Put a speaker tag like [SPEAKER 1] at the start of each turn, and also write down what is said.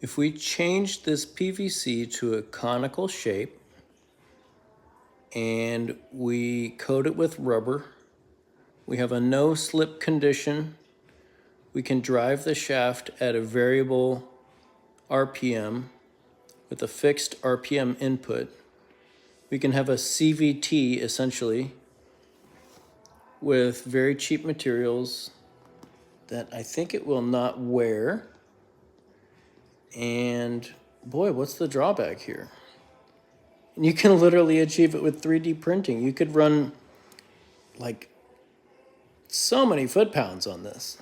[SPEAKER 1] If we change this PVC to a conical shape and we coat it with rubber, we have a no slip condition. We can drive the shaft at a variable RPM with a fixed RPM input. We can have a CVT essentially with very cheap materials that I think it will not wear. And boy, what's the drawback here? And you can literally achieve it with 3D printing. You could run like so many foot-pounds on this.